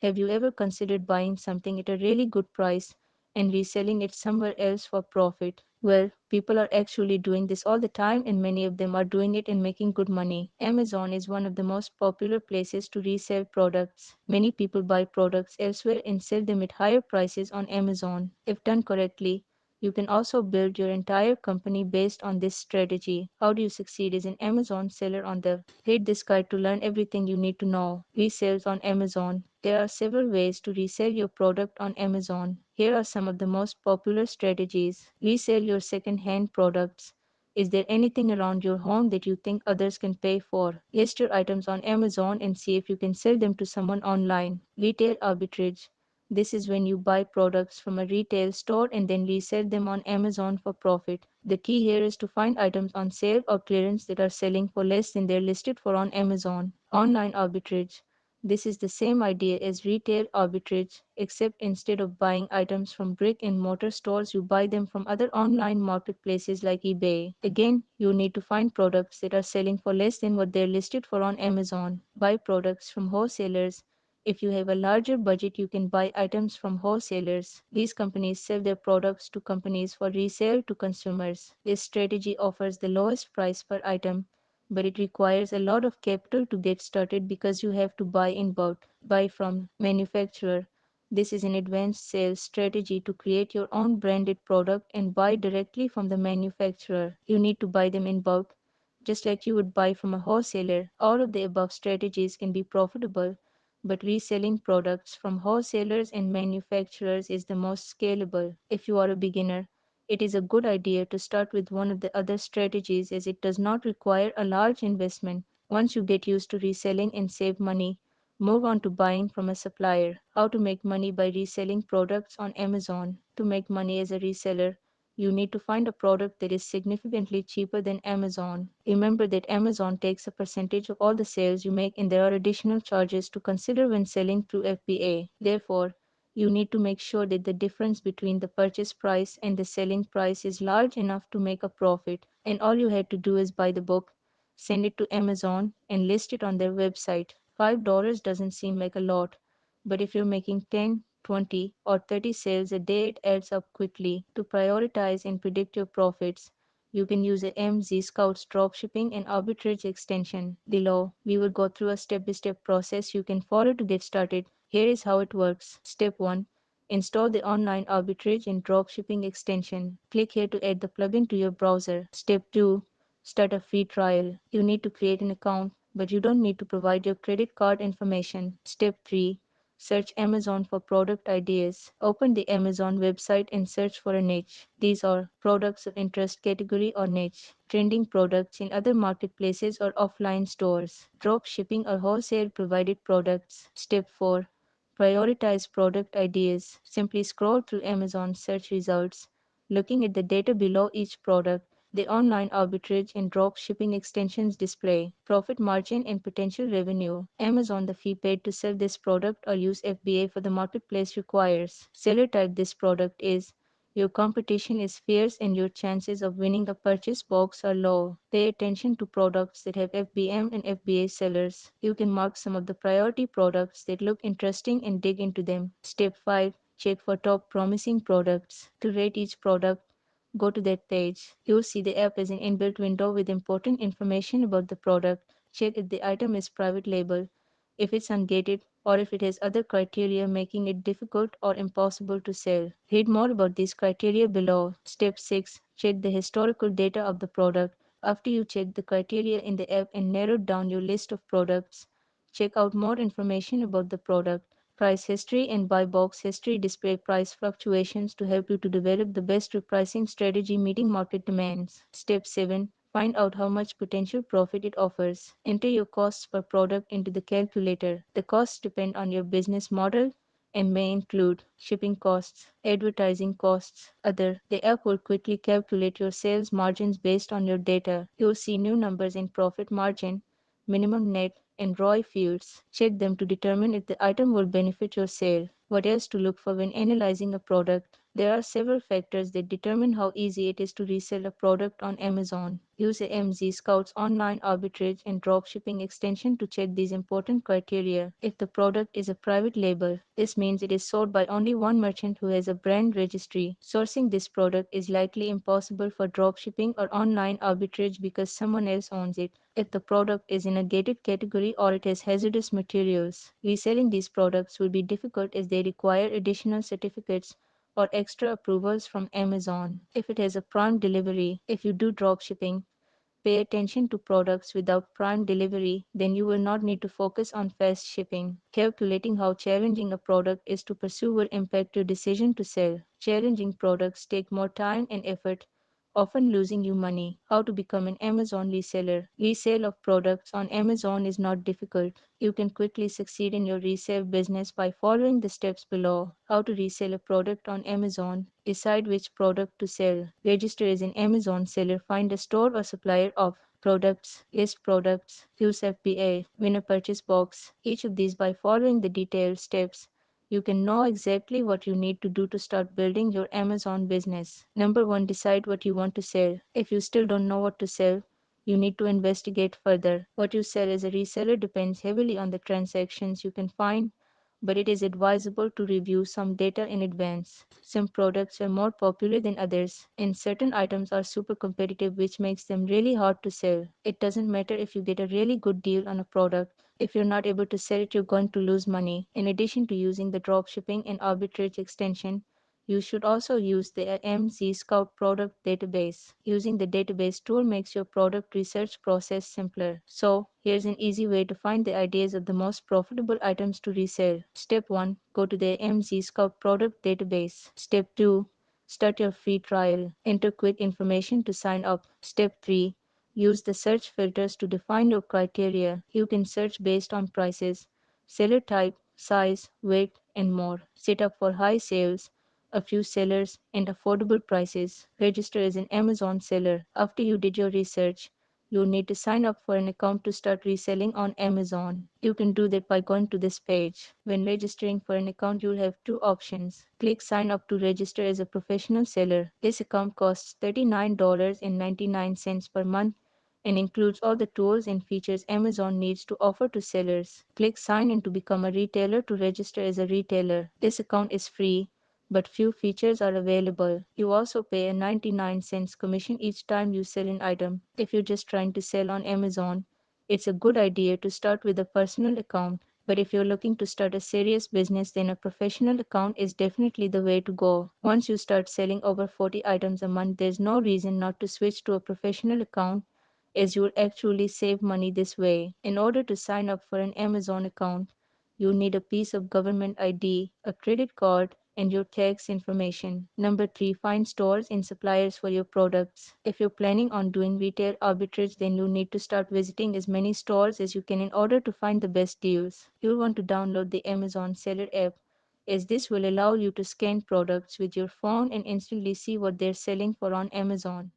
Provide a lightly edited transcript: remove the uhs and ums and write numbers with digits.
Have you ever considered buying something at a really good price and reselling it somewhere else for profit? Well, people are actually doing this all the time, and many of them are doing it and making good money. Amazon is one of the most popular places to resell products. Many people buy products elsewhere and sell them at higher prices on Amazon. If done correctly, you can also build your entire company based on this strategy. How do you succeed as an Amazon seller on the Read this guide to learn everything you need to know. Resales on Amazon. There are several ways to resell your product on Amazon. Here are some of the most popular strategies. Resell your second-hand products. Is there anything around your home that you think others can pay for? List your items on Amazon and see if you can sell them to someone online. Retail arbitrage. This is when you buy products from a retail store and then resell them on Amazon for profit. The key here is to find items on sale or clearance that are selling for less than they're listed for on Amazon. Online arbitrage. This is the same idea as retail arbitrage, except instead of buying items from brick and mortar stores, you buy them from other online marketplaces like eBay. Again, you need to find products that are selling for less than what they're listed for on Amazon. Buy products from wholesalers. If you have a larger budget, you can buy items from wholesalers. These companies sell their products to companies for resale to consumers. This strategy offers the lowest price per item, but it requires a lot of capital to get started because you have to buy in bulk. Buy from manufacturer. This is an advanced sales strategy to create your own branded product and buy directly from the manufacturer. You need to buy them in bulk, just like you would buy from a wholesaler. All of the above strategies can be profitable, but reselling products from wholesalers and manufacturers is the most scalable. If you are a beginner, it is a good idea to start with one of the other strategies as it does not require a large investment. Once you get used to reselling and save money, move on to buying from a supplier. How to make money by reselling products on Amazon. To make money as a reseller, you need to find a product that is significantly cheaper than Amazon. Remember that Amazon takes a percentage of all the sales you make, and there are additional charges to consider when selling through FBA. Therefore, you need to make sure that the difference between the purchase price and the selling price is large enough to make a profit. And all you had to do is buy the book, send it to Amazon, and list it on their website. $5 doesn't seem like a lot, but if you're making 10, 20, or 30 sales a day, it adds up quickly. To prioritize and predict your profits, you can use a MZ Scout's dropshipping and arbitrage extension. Below, we will go through a step-by-step process you can follow to get started. Here is how it works. Step 1. Install the online arbitrage and dropshipping extension. Click here to add the plugin to your browser. Step 2. Start a free trial. You need to create an account, but you don't need to provide your credit card information. Step 3. Search Amazon for product ideas. Open the Amazon website and search for a niche. These are products of interest category or niche, trending products in other marketplaces or offline stores, drop shipping or wholesale provided products. Step 4. Prioritize product ideas. Simply scroll through Amazon search results, looking at the data below each product. The online arbitrage and drop shipping extensions display profit margin and potential revenue. Amazon, the fee paid to sell this product or use FBA for the marketplace requires. Seller type this product is. Your competition is fierce and your chances of winning a purchase box are low. Pay attention to products that have FBM and FBA sellers. You can mark some of the priority products that look interesting and dig into them. Step 5. Check for top promising products. To rate each product, go to that page. You'll see the app as an inbuilt window with important information about the product. Check if the item is private label, if it's ungated, or if it has other criteria making it difficult or impossible to sell. Read more about these criteria below. Step 6. Check the historical data of the product. After you check the criteria in the app and narrowed down your list of products, check out more information about the product. Price history and buy box history display price fluctuations to help you to develop the best repricing strategy meeting market demands. Step 7. Find out how much potential profit it offers. Enter your costs per product into the calculator. The costs depend on your business model and may include shipping costs, advertising costs, other. The app will quickly calculate your sales margins based on your data. You'll see new numbers in profit margin, minimum net, and ROI fields. Check them to determine if the item will benefit your sale. What else to look for when analyzing a product? There are several factors that determine how easy it is to resell a product on Amazon. Use AMZ Scout's online arbitrage and dropshipping extension to check these important criteria. If the product is a private label, this means it is sold by only one merchant who has a brand registry. Sourcing this product is likely impossible for dropshipping or online arbitrage because someone else owns it. If the product is in a gated category or it has hazardous materials, reselling these products will be difficult as they require additional certificates or extra approvals from Amazon. If it has a prime delivery, if you do dropshipping, pay attention to products without prime delivery, then you will not need to focus on fast shipping. Calculating how challenging a product is to pursue will impact your decision to sell. Challenging products take more time and effort, often losing you money. How to become an Amazon reseller. Resale of products on Amazon is not difficult. You can quickly succeed in your resale business by following the steps below. How to resell a product on Amazon. Decide which product to sell. Register as an Amazon seller. Find a store or supplier of products, list products, use FBA, win a purchase box. Each of these by following the detailed steps. You can know exactly what you need to do to start building your Amazon business. Number one, decide what you want to sell. If you still don't know what to sell, you need to investigate further. What you sell as a reseller depends heavily on the transactions you can find, but it is advisable to review some data in advance. Some products are more popular than others, and certain items are super competitive, which makes them really hard to sell. It doesn't matter if you get a really good deal on a product. If you're not able to sell it, you're going to lose money. In addition to using the dropshipping and arbitrage extension, you should also use the MZ Scout product database. Using the database tool makes your product research process simpler. So, here's an easy way to find the ideas of the most profitable items to resell. Step 1. Go to the MZ Scout product database. Step 2. Start your free trial. Enter quick information to sign up. Step 3. Use the search filters to define your criteria. You can search based on prices, seller type, size, weight, and more. Set up for high sales, a few sellers, and affordable prices. Register as an Amazon seller. After you did your research, you'll need to sign up for an account to start reselling on Amazon. You can do that by going to this page. When registering for an account, you'll have two options. Click sign up to register as a professional seller. This account costs $39.99 per month and includes all the tools and features Amazon needs to offer to sellers. Click sign in to become a retailer to register as a retailer. This account is free, but few features are available. You also pay a 99 cents commission each time you sell an item. If you're just trying to sell on Amazon, it's a good idea to start with a personal account. But if you're looking to start a serious business, then a professional account is definitely the way to go. Once you start selling over 40 items a month, there's no reason not to switch to a professional account as you'll actually save money this way. In order to sign up for an Amazon account, you'll need a piece of government ID, a credit card, and your tax information. Number 3, find stores and suppliers for your products. If you're planning on doing retail arbitrage, then you'll need to start visiting as many stores as you can in order to find the best deals. You'll want to download the Amazon Seller app, as this will allow you to scan products with your phone and instantly see what they're selling for on Amazon.